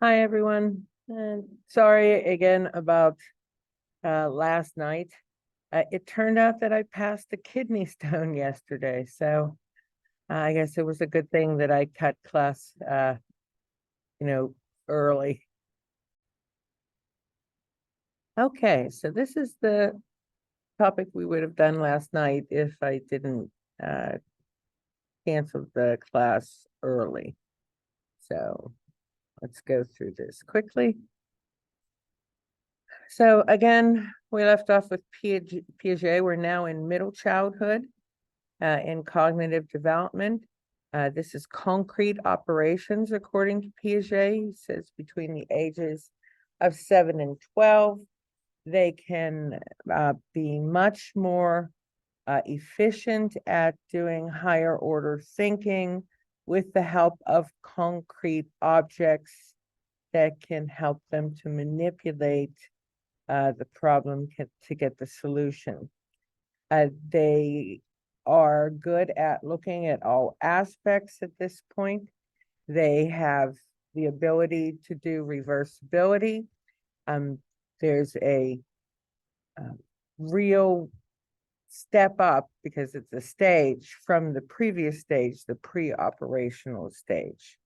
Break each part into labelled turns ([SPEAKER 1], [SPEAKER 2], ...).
[SPEAKER 1] Hi, everyone. And sorry again about last night. It turned out that I passed the kidney stone yesterday, so I guess it was a good thing that I cut class, early. Okay, so this is the topic we would have done last night if I didn't uh, cancel the class early. So let's go through this quickly. So again, we left off with Piaget. We're now in middle childhood in cognitive development. This is concrete operations, according to Piaget. He says between the ages of 7 and 12, they can be much more efficient at doing higher order thinking with the help of concrete objects that can help them to manipulate the problem to get the solution. They are good at looking at all aspects at this point. They have the ability to do reversibility. There's a real step up because it's a stage from the previous stage, the pre-operational stage.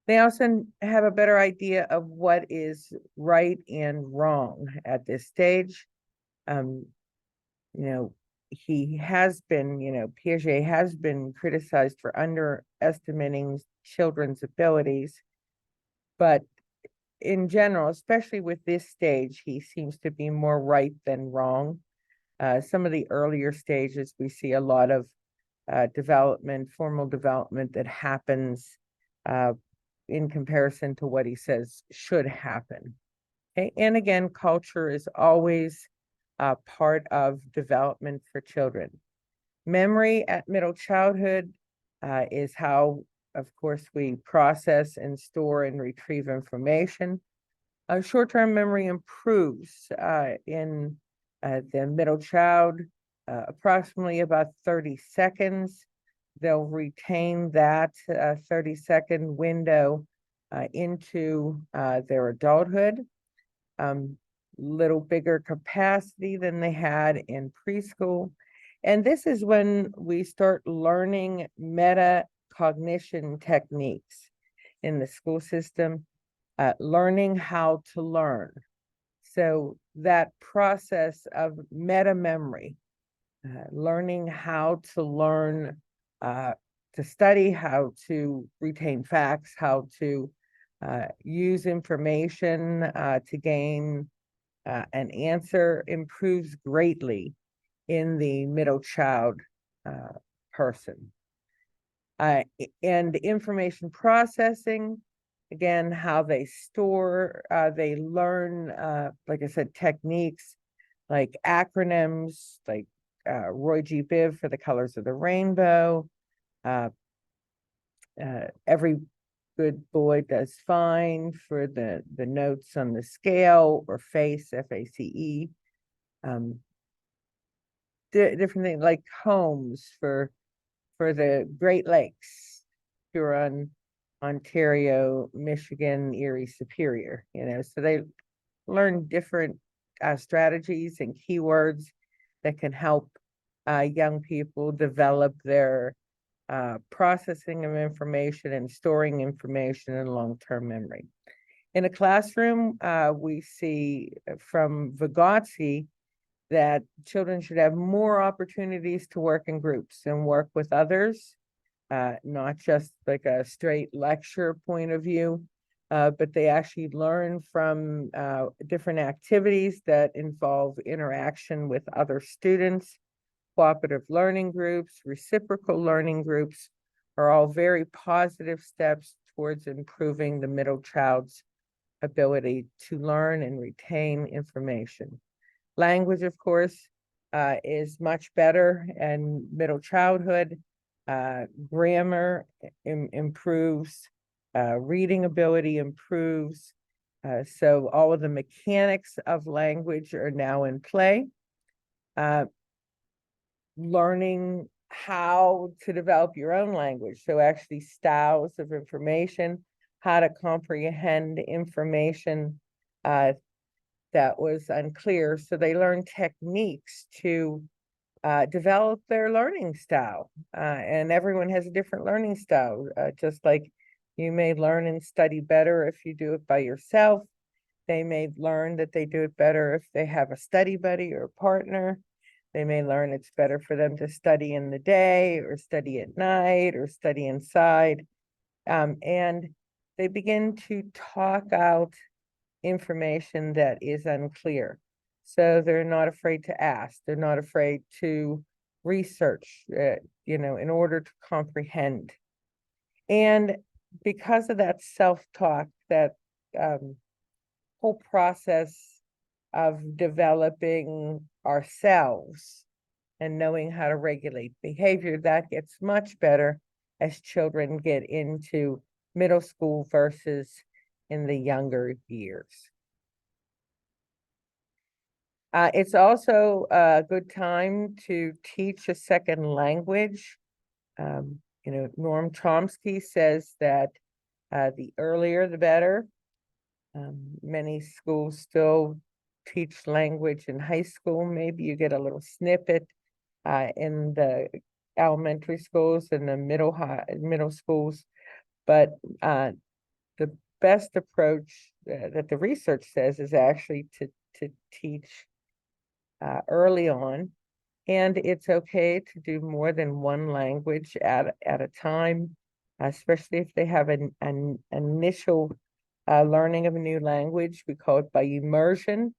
[SPEAKER 1] They also have a better idea of what is right and wrong at this stage. He has been, Piaget has been criticized for underestimating children's abilities, but in general, especially with this stage, he seems to be more right than wrong. Some of the earlier stages, we see a lot of formal development that happens in comparison to what he says should happen. Okay, and again, culture is always part of development for children. Memory at middle childhood is how, of course, we process and store and retrieve information. Short-term memory improves in the middle child, approximately about 30 seconds. They'll retain that 30-second window into their adulthood. Little bigger capacity than they had in preschool. And this is when we start learning metacognition techniques in the school system, learning how to learn. So that process of meta memory, learning how to learn to study, how to retain facts, how to use information to gain an answer improves greatly in the middle child person. And information processing, again, how they store, they learn, like I said, techniques like acronyms, like Roy G. Biv for the colors of the rainbow. Every good boy does fine for the notes on the scale, or FACE, FACE. Different things like homes for the Great Lakes, Huron, Ontario, Michigan, Erie, Superior, so they learn different strategies and keywords that can help young people develop their processing of information and storing information in long-term memory. In a classroom, we see from Vygotsky that children should have more opportunities to work in groups and work with others, not just like a straight lecture point of view, but they actually learn from different activities that involve interaction with other students. Cooperative learning groups, reciprocal learning groups are all very positive steps towards improving the middle child's ability to learn and retain information. Language, of course, is much better in middle childhood. Grammar improves, reading ability improves. So all of the mechanics of language are now in play. Learning how to develop your own language. So actually styles of information, how to comprehend information that was unclear. So they learn techniques to develop their learning style. And everyone has a different learning style, just like you may learn and study better if you do it by yourself. They may learn that they do it better if they have a study buddy or a partner. They may learn it's better for them to study in the day or study at night or study inside. And they begin to talk out information that is unclear. So they're not afraid to ask. They're not afraid to research, in order to comprehend. And because of that self-talk, that whole process of developing ourselves and knowing how to regulate behavior, that gets much better as children get into middle school versus in the younger years. It's also a good time to teach a second language. Noam Chomsky says that the earlier the better. Many schools still teach language in high school. Maybe you get a little snippet in the elementary schools and the middle schools, but the best approach that the research says is actually to teach early on, and it's okay to do more than one language at a time, especially if they have an initial learning of a new language. We call it by immersion.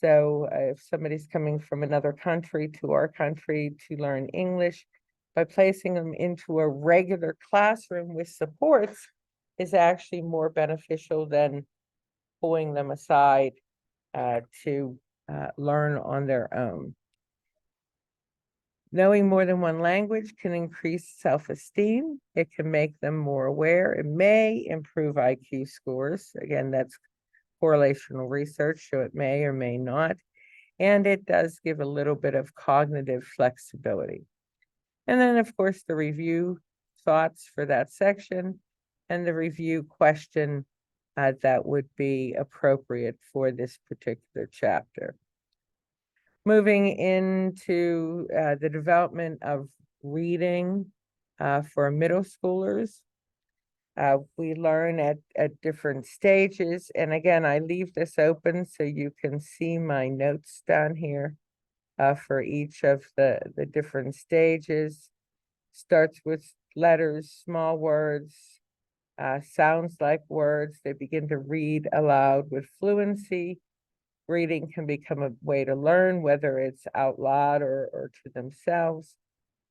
[SPEAKER 1] So if somebody's coming from another country to our country to learn English, by placing them into a regular classroom with supports is actually more beneficial than pulling them aside to learn on their own. Knowing more than one language can increase self-esteem. It can make them more aware. It may improve IQ scores. Again, that's correlational research, so it may or may not. And it does give a little bit of cognitive flexibility. And then, of course, the review thoughts for that section and the review question that would be appropriate for this particular chapter. Moving into the development of reading for middle schoolers. We learn at different stages. And again, I leave this open so you can see my notes down here for each of the different stages. Starts with letters, small words, sounds like words. They begin to read aloud with fluency. Reading can become a way to learn, whether it's out loud or to themselves.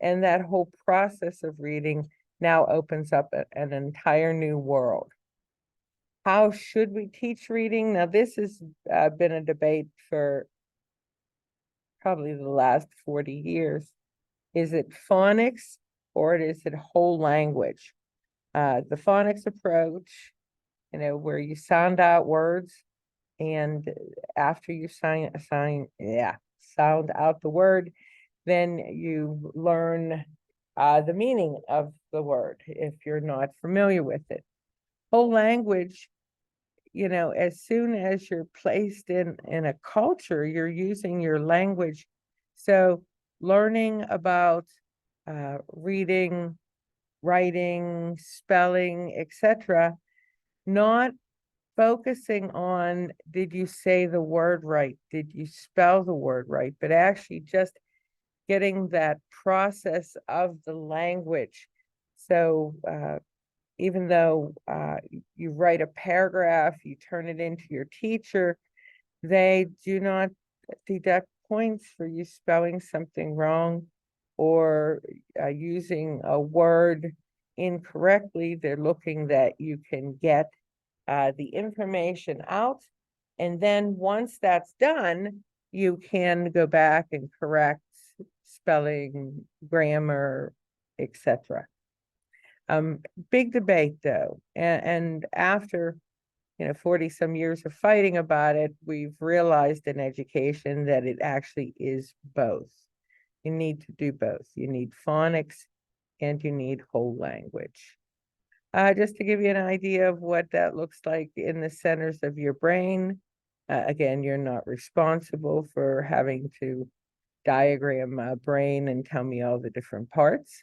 [SPEAKER 1] And that whole process of reading now opens up an entire new world. How should we teach reading? Now, this has been a debate for probably the last 40 years. Is it phonics or is it whole language? The phonics approach, where you sound out words, and after you sound out the word, then you learn the meaning of the word if you're not familiar with it. Whole language, as soon as you're placed in a culture, you're using your language. So learning about reading, writing, spelling, etc., not focusing on, did you say the word right? Did you spell the word right? But actually just getting that process of the language. So even though you write a paragraph, you turn it into your teacher, they do not deduct points for you spelling something wrong or using a word incorrectly. They're looking that you can get the information out. And then once that's done, you can go back and correct spelling, grammar, etc. Big debate though. And after 40 some years of fighting about it, we've realized in education that it actually is both. You need to do both. You need phonics and you need whole language. Just to give you an idea of what that looks like in the centers of your brain. Again, you're not responsible for having to diagram a brain and tell me all the different parts.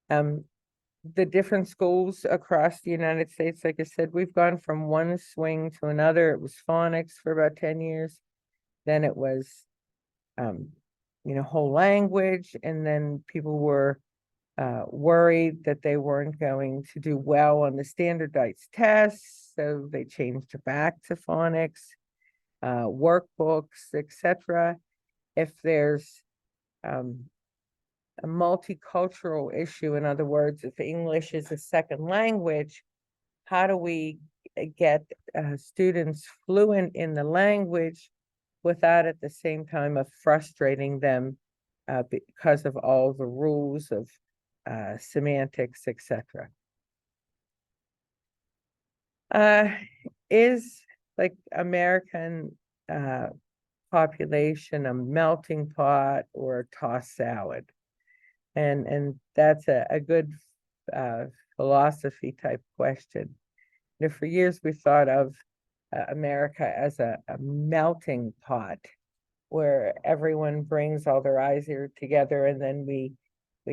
[SPEAKER 1] The different schools across the United States, like I said, we've gone from one swing to another. It was phonics for about 10 years. Then it was, whole language. And then people were worried that they weren't going to do well on the standardized tests. So they changed it back to phonics, workbooks, etc. If there's a multicultural issue, in other words, if English is a second language, how do we get students fluent in the language without at the same time of frustrating them because of all the rules of semantics, etc. Is like American population a melting pot or a tossed salad? And that's a good philosophy type question. For years we thought of America as a melting pot where everyone brings all their eyes here together and then we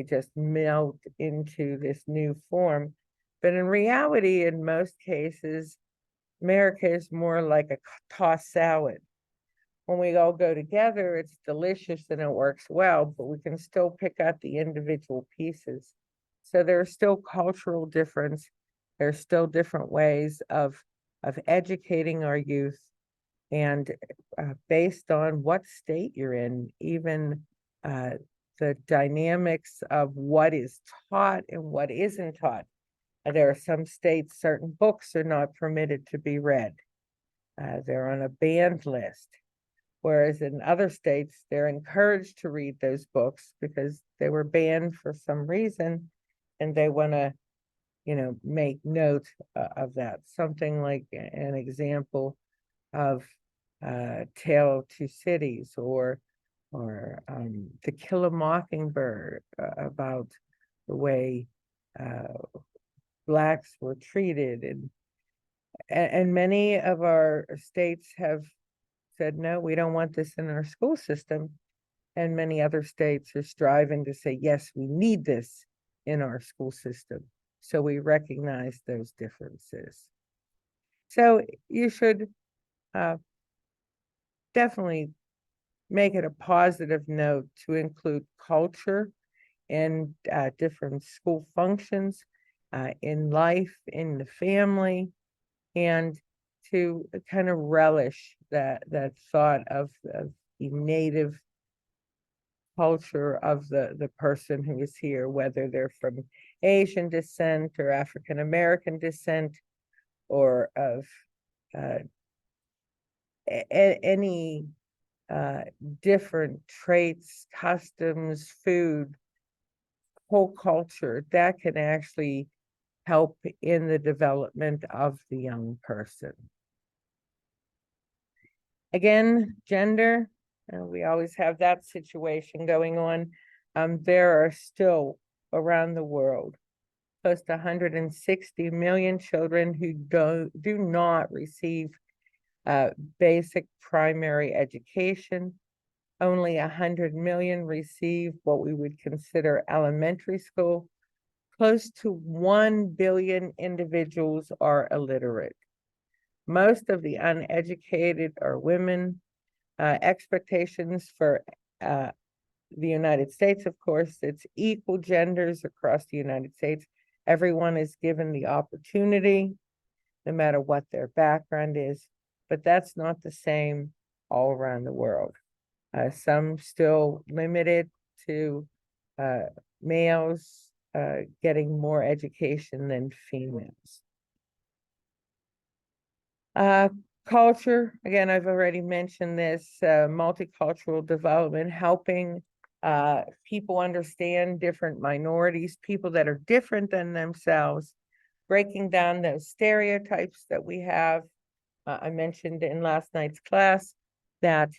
[SPEAKER 1] just melt into this new form. But in reality, in most cases, America is more like a tossed salad. When we all go together, it's delicious and it works well, but we can still pick out the individual pieces. So there's still cultural difference. There's still different ways of educating our youth, and based on what state you're in, even the dynamics of what is taught and what isn't taught. There are some states, certain books are not permitted to be read. They're on a banned list. Whereas in other states, they're encouraged to read those books because they were banned for some reason, and they want to, make note of that. Something like an example of Tale of Two Cities, or To Kill a Mockingbird, about the way Blacks were treated, and many of our states have said, no, we don't want this in our school system. And many other states are striving to say, yes, we need this in our school system. So we recognize those differences. So you should definitely make it a positive note to include culture in different school functions, in life, in the family, and to kind of relish that thought of the native culture of the person who is here, whether they're from Asian descent or African American descent, or of any different traits, customs, food, whole culture that can actually help in the development of the young person. Again, gender, we always have that situation going on. There are still around the world close to 160 million children who do not receive basic primary education. Only 100 million receive what we would consider elementary school. Close to 1 billion individuals are illiterate. Most of the uneducated are women. Expectations for the United States, of course, it's equal genders across the United States. Everyone is given the opportunity, no matter what their background is, but that's not the same all around the world. Some still limited to males getting more education than females. Culture, again, I've already mentioned this, multicultural development, helping people understand different minorities, people that are different than themselves, breaking down those stereotypes that we have. I mentioned in last night's class that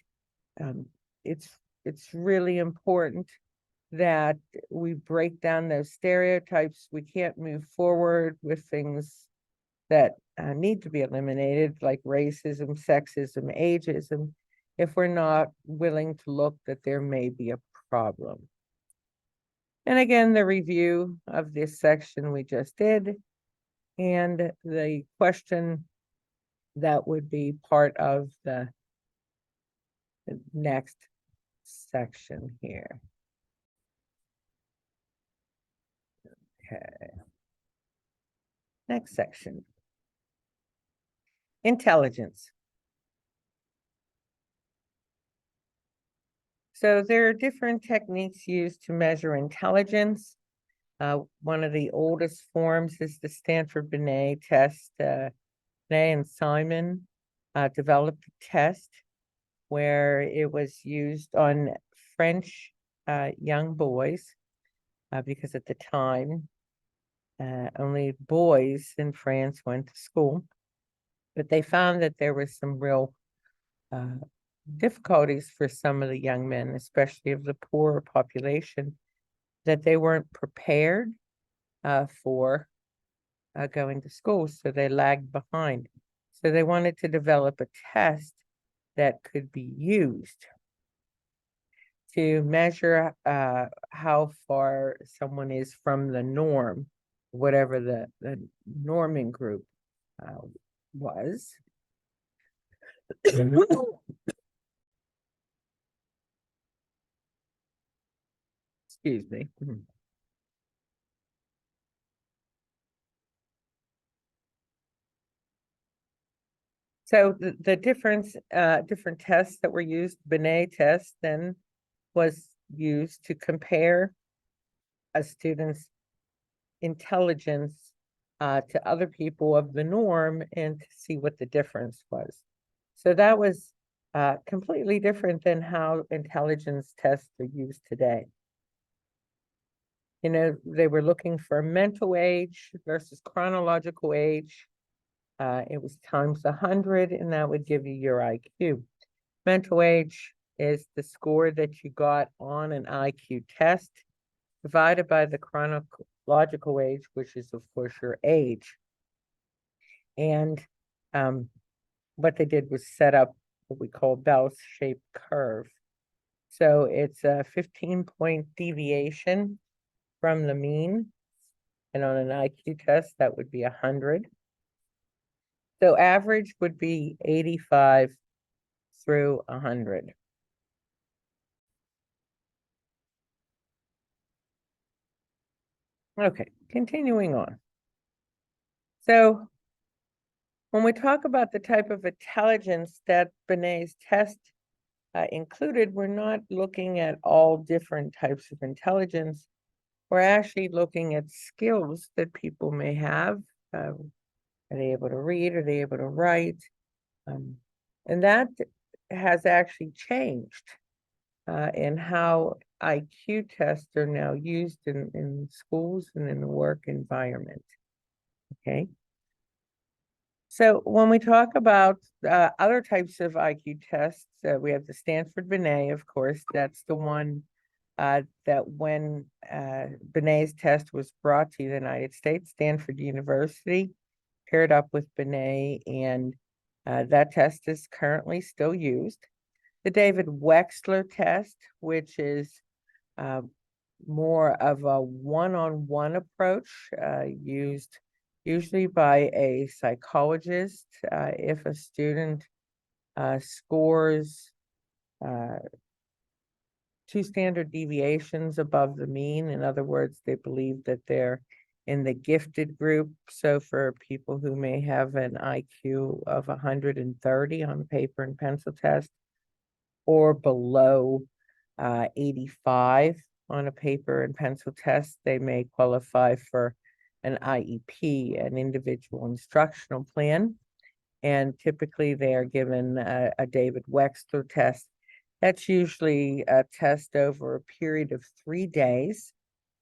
[SPEAKER 1] it's it's really important that we break down those stereotypes. We can't move forward with things that need to be eliminated, like racism, sexism, ageism, if we're not willing to look that there may be a problem. And again, the review of this section we just did, and the question that would be part of the next section here. Okay. Next section. Intelligence. So there are different techniques used to measure intelligence. One of the oldest forms is the Stanford-Binet test. Binet and Simon developed a test where it was used on French young boys, because at the time, only boys in France went to school. But they found that there was some real difficulties for some of the young men, especially of the poorer population, that they weren't prepared for going to school, so they lagged behind. So they wanted to develop a test that could be used to measure how far someone is from the norm, whatever the norming group was. Excuse me. So the different tests that were used, Binet test then was used to compare a student's intelligence to other people of the norm and to see what the difference was. So that was completely different than how intelligence tests are used today. You know, they were looking for mental age versus chronological age. It was times 100, and that would give you your IQ. Mental age is the score that you got on an IQ test divided by the chronological age, which is, of course, your age. And what they did was set up what we call bell-shaped curve. So it's a 15-point deviation from the mean. And on an IQ test, that would be 100. So average would be 85 through 100. Okay, continuing on. So when we talk about the type of intelligence that Binet's test included, we're not looking at all different types of intelligence. We're actually looking at skills that people may have. Are they able to read? Are they able to write? And that has actually changed in how IQ tests are now used in schools and in the work environment. Okay. So when we talk about other types of IQ tests, we have the Stanford-Binet, of course. That's the one that when Binet's test was brought to the United States, Stanford University paired up with Binet, and that test is currently still used. The David Wechsler test, which is more of a one-on-one approach, used usually by a psychologist. If a student scores 2 standard deviations above the mean, in other words, they believe that they're in the gifted group. So for people who may have an IQ of 130 on paper and pencil test, or below 85 on a paper and pencil test, they may qualify for an IEP, an individual instructional plan. And typically they are given a David Wechsler test. That's usually a test over a period of 3 days.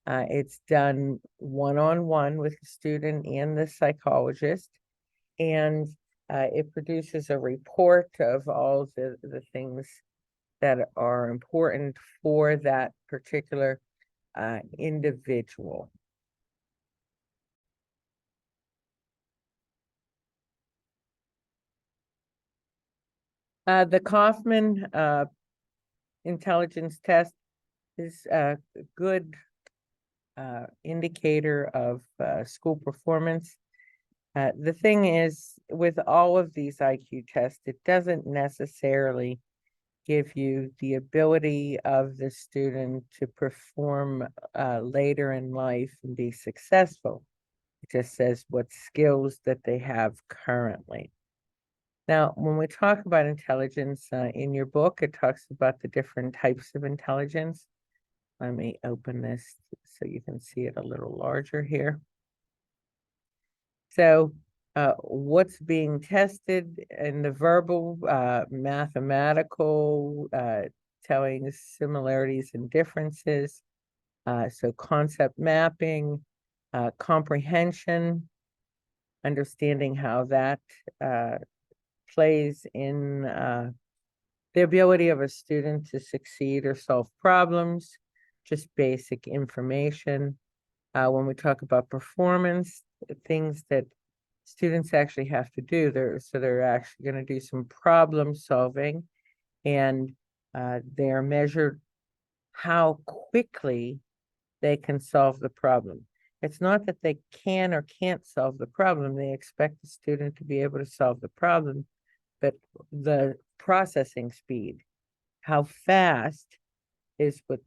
[SPEAKER 1] It's done one-on-one with the student and the psychologist, and it produces a report of all the things that are important for that particular individual. The Kaufman intelligence test is a good indicator of school performance. The thing is, with all of these IQ tests, it doesn't necessarily give you the ability of the student to perform later in life and be successful. It just says what skills that they have currently. Now, when we talk about intelligence in your book, it talks about the different types of intelligence. Let me open this so you can see it a little larger here. So what's being tested in the verbal, mathematical, telling similarities and differences. So concept mapping, comprehension, understanding how that plays in the ability of a student to succeed or solve problems, just basic information. When we talk about performance, things that students actually have to do, they're actually going to do some problem solving, and they are measured how quickly they can solve the problem. It's not that they can or can't solve the problem. They expect the student to be able to solve the problem, but the processing speed, how fast is what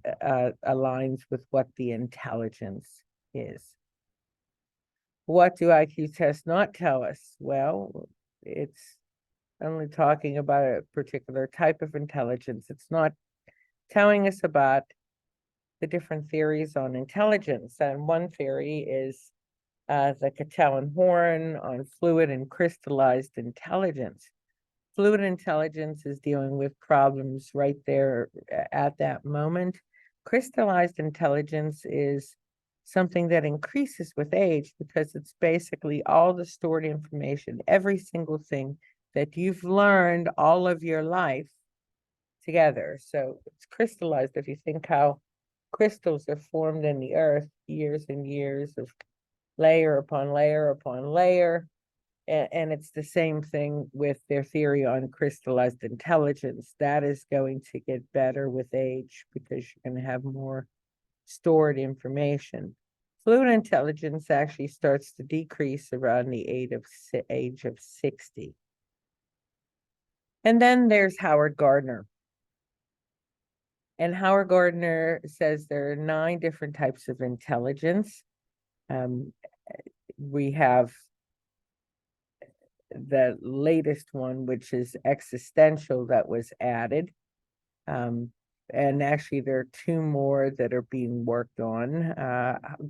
[SPEAKER 1] aligns with what the intelligence is. What do IQ tests not tell us? Well, it's only talking about a particular type of intelligence. It's not telling us about the different theories on intelligence. And one theory is the Cattell-Horn on fluid and crystallized intelligence. Fluid intelligence is dealing with problems right there at that moment. Crystallized intelligence is something that increases with age because it's basically all the stored information, every single thing that you've learned all of your life together. So it's crystallized. If you think how crystals are formed in the earth, years and years of layer upon layer upon layer. And it's the same thing with their theory on crystallized intelligence. That is going to get better with age because you're going to have more stored information. Fluid intelligence actually starts to decrease around the age of 60. And then there's Howard Gardner. And Howard Gardner says there are 9 different types of intelligence. We have the latest one, which is existential, that was added. And actually there are 2 more that are being worked on.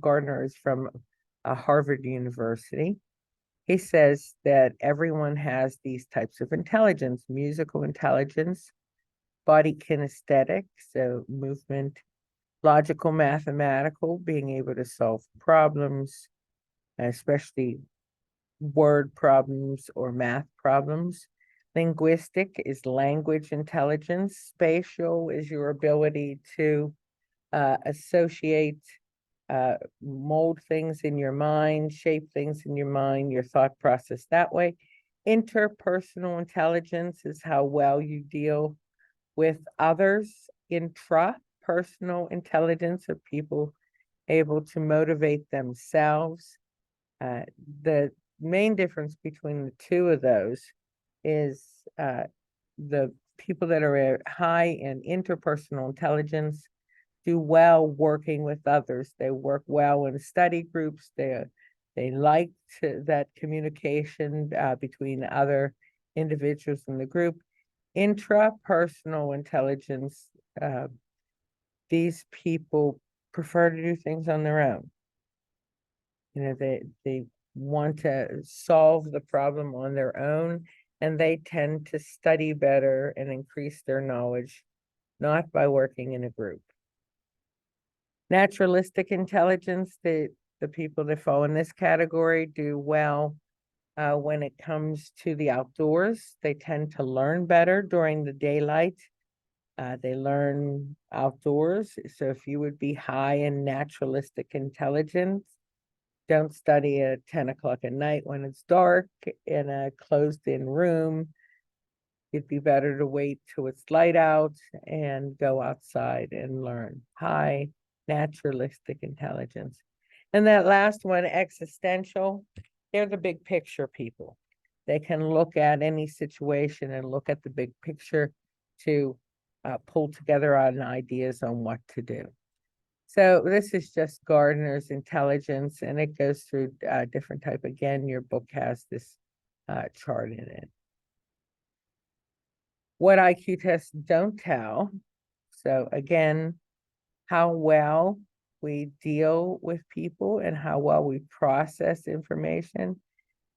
[SPEAKER 1] Gardner is from Harvard University. He says that everyone has these types of intelligence: musical intelligence, body kinesthetic, so movement, logical, mathematical, being able to solve problems, especially word problems or math problems. Linguistic is language intelligence. Spatial is your ability to associate, mold things in your mind, shape things in your mind, your thought process that way. Interpersonal intelligence is how well you deal with others. Intrapersonal intelligence are people able to motivate themselves. The main difference between the 2 of those is the people that are high in interpersonal intelligence do well working with others. They work well in study groups. They like that communication between other individuals in the group. Intrapersonal intelligence, these people prefer to do things on their own. You know, they want to solve the problem on their own, and they tend to study better and increase their knowledge, not by working in a group. Naturalistic intelligence, the people that fall in this category do well when it comes to the outdoors. They tend to learn better during the daylight. They learn outdoors. So if you would be high in naturalistic intelligence, don't study at 10 o'clock at night when it's dark in a closed-in room. It'd be better to wait till it's light out and go outside and learn. High naturalistic intelligence. And that last one, existential, they're the big picture people. They can look at any situation and look at the big picture to pull together on ideas on what to do. So this is just Gardner's intelligence, and it goes through different type. Again, your book has this chart in it. What IQ tests don't tell. So again, how well we deal with people and how well we process information,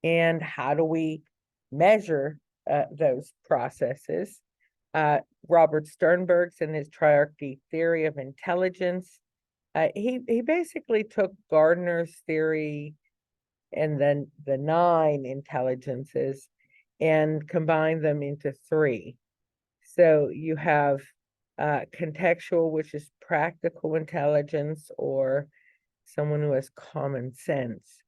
[SPEAKER 1] and how do we measure those processes. Robert Sternberg's in his triarchy theory of intelligence, he basically took Gardner's theory and then the 9 intelligences and combined them into 3. So you have contextual, which is practical intelligence, or someone who has common sense.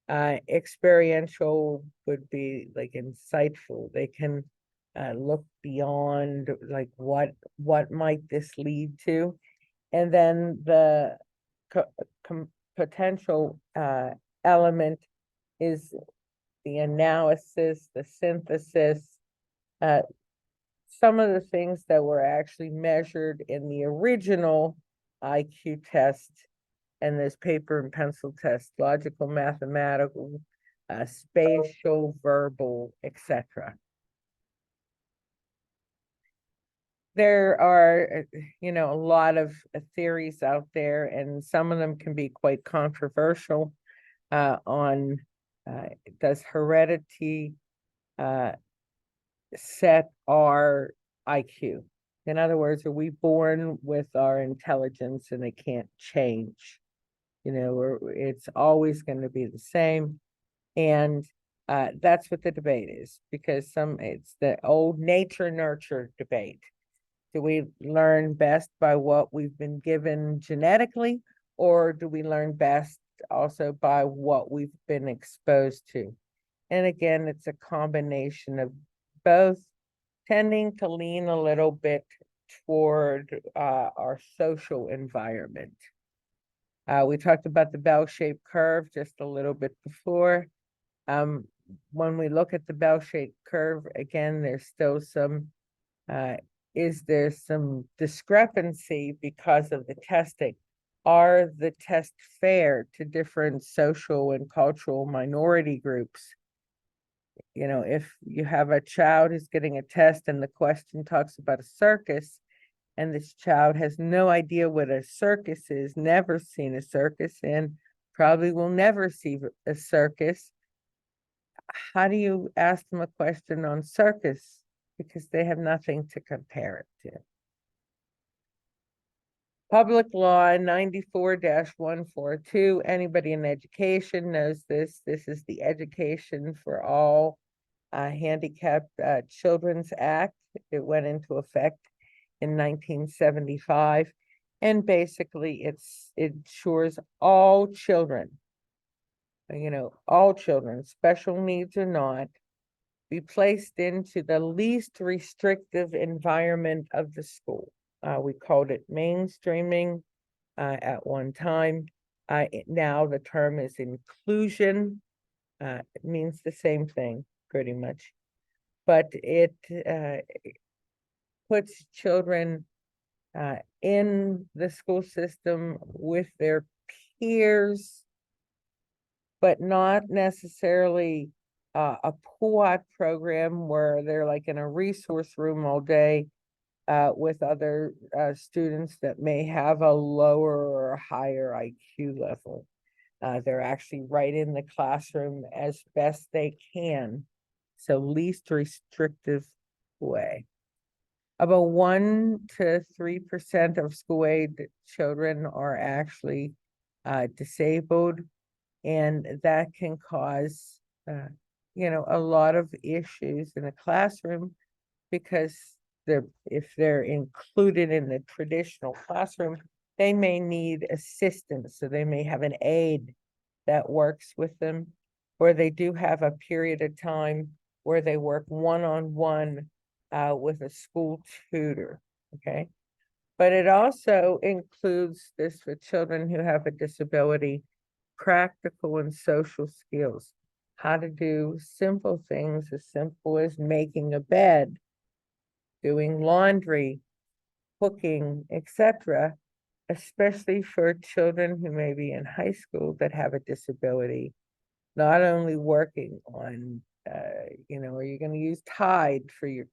[SPEAKER 1] Experiential would be like insightful. They can look beyond, like what might this lead to, and then the potential element is the analysis, the synthesis. Some of the things that were actually measured in the original IQ test and this paper and pencil test: logical, mathematical, spatial, verbal, etc. There are, a lot of theories out there, and some of them can be quite controversial on does heredity set our IQ? In other words, are we born with our intelligence and it can't change? It's always going to be the same. And that's what the debate is, because it's the old nature nurture debate. Do we learn best by what we've been given genetically, or do we learn best also by what we've been exposed to? And again, it's a combination of both, tending to lean a little bit toward our social environment. We talked about the bell-shaped curve just a little bit before. When we look at the bell-shaped curve, again, there's still some is there some discrepancy because of the testing? Are the tests fair to different social and cultural minority groups? If you have a child who's getting a test and the question talks about a circus, and this child has no idea what a circus is, never seen a circus, and probably will never see a circus, how do you ask them a question on circus? Because they have nothing to compare it to. Public Law 94-142, anybody in education knows this. This is the Education for All Handicapped Children's Act. It went into effect in 1975. And basically it ensures all children, all children, special needs or not, be placed into the least restrictive environment of the school. We called it mainstreaming at one time. Now the term is inclusion. It means the same thing, pretty much. But it puts children in the school system with their peers, but not necessarily a pull-out program where they're like in a resource room all day with other students that may have a lower or higher IQ level. They're actually right in the classroom as best they can. So least restrictive way. About 1 to 3% of school-age children are actually disabled, and that can cause a lot of issues in a classroom, because if they're included in the traditional classroom, they may need assistance. So they may have an aide that works with them, or they do have a period of time where they work one-on-one with a school tutor, okay? But it also includes this for children who have a disability, practical and social skills, how to do simple things as simple as making a bed, doing laundry, cooking, etc., especially for children who may be in high school that have a disability, not only working on, are you going to use Tide for your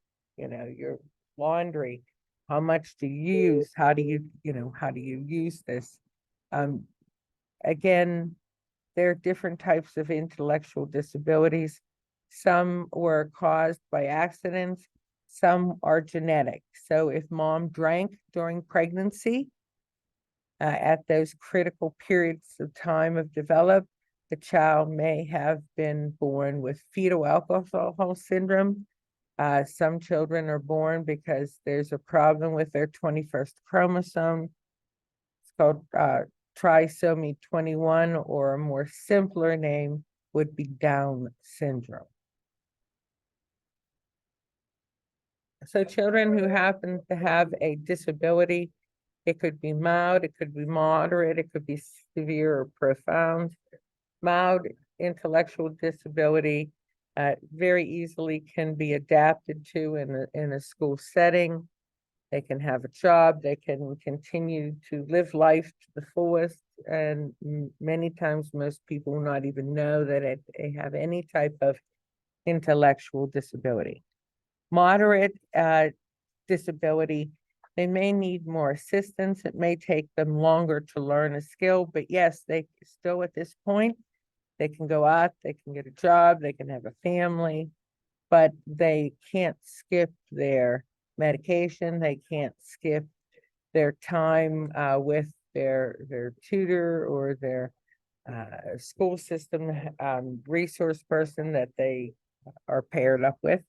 [SPEAKER 1] laundry? How much do you use? How do you use this? Um, Again, there are different types of intellectual disabilities. Some were caused by accidents, some are genetic. So if mom drank during pregnancy, at those critical periods of time of development, the child may have been born with fetal alcohol syndrome. Some children are born because there's a problem with their 21st chromosome. It's called trisomy 21, or a more simpler name would be Down syndrome. So children who happen to have a disability, it could be mild, it could be moderate, it could be severe or profound. Mild intellectual disability very easily can be adapted to in a school setting. They can have a job, they can continue to live life to the fullest, and many times most people will not even know that they have any type of intellectual disability. Moderate disability, they may need more assistance. It may take them longer to learn a skill, but yes, they still at this point, they can go out, they can get a job, they can have a family, but they can't skip their medication, they can't skip their time with their tutor or their school system resource person that they are paired up with.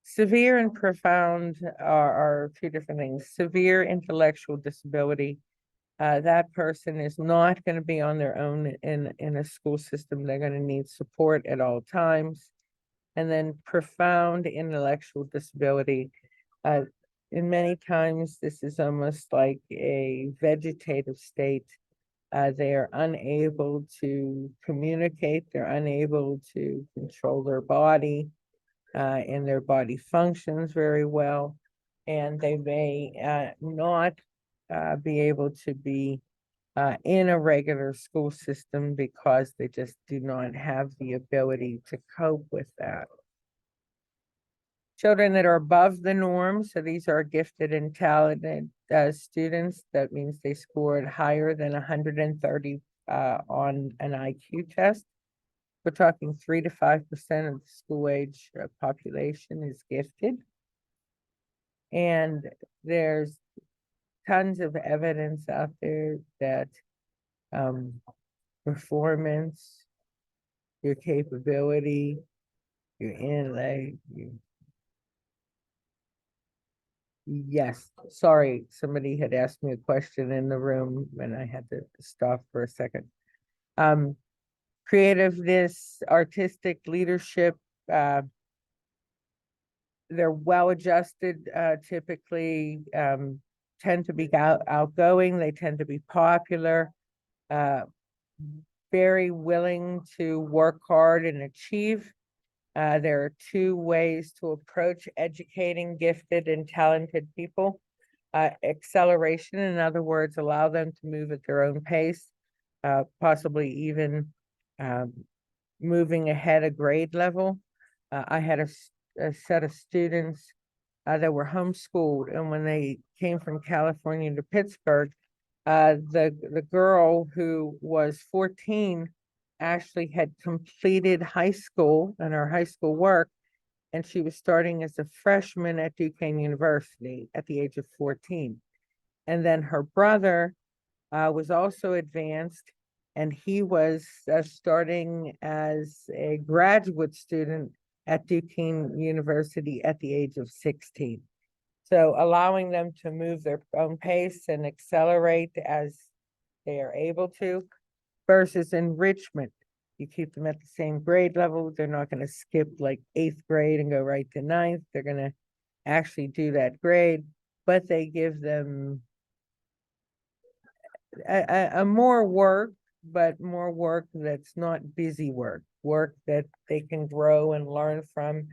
[SPEAKER 1] Severe and profound are two different things. Severe intellectual disability, that person is not going to be on their own in a school system. They're going to need support at all times. And then profound intellectual disability, in many times this is almost like a vegetative state. They are unable to communicate, they're unable to control their body and their body functions very well, and they may not be able to be in a regular school system because they just do not have the ability to cope with that. Children that are above the norm, so these are gifted and talented students. That means they scored higher than 130 on an IQ test. We're talking 3 to 5% of the school age population is gifted. And there's tons of evidence out there that performance, your capability, your intellect, yes, sorry, somebody had asked me a question in the room and I had to stop for a second. Creativeness, artistic leadership, they're well-adjusted, typically tend to be outgoing, they tend to be popular, very willing to work hard and achieve. There are two ways to approach educating gifted and talented people. Acceleration, in other words, allow them to move at their own pace, possibly even moving ahead a grade level. I had a set of students that were homeschooled, and when they came from California to Pittsburgh, the girl who was 14 actually had completed high school and her high school work, and she was starting as a freshman at Duquesne University at the age of 14. And then her brother was also advanced, and he was starting as a graduate student at Duquesne University at the age of 16. So allowing them to move their own pace and accelerate as they are able to versus enrichment. You keep them at the same grade level. They're not going to skip like 8th grade and go right to 9th. They're going to actually do that grade, but they give them a more work, but more work that's not busy work that they can grow and learn from.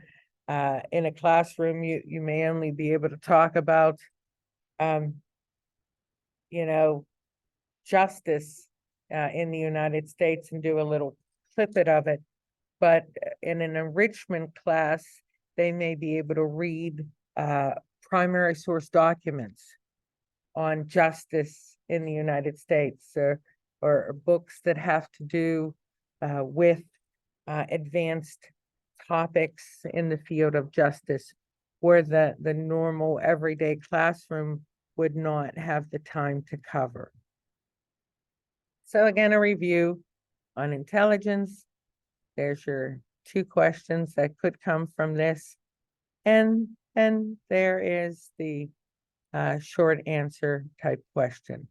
[SPEAKER 1] In a classroom, you may only be able to talk about, you know, justice in the United States and do a little snippet of it. But in an enrichment class, they may be able to read primary source documents on justice in the United States, or books that have to do with advanced topics in the field of justice, where the normal everyday classroom would not have the time to cover. So again, a review on intelligence. There's your 2 questions that could come from this. And there is the short answer type question.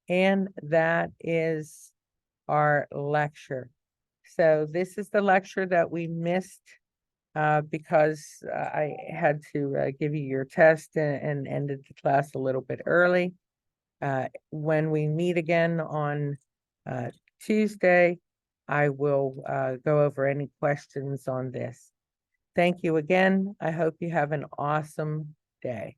[SPEAKER 1] And that is our lecture. So this is the lecture that we missed because I had to give you your test and ended the class a little bit early. When we meet again on Tuesday, I will go over any questions on this. Thank you again. I hope you have an awesome day.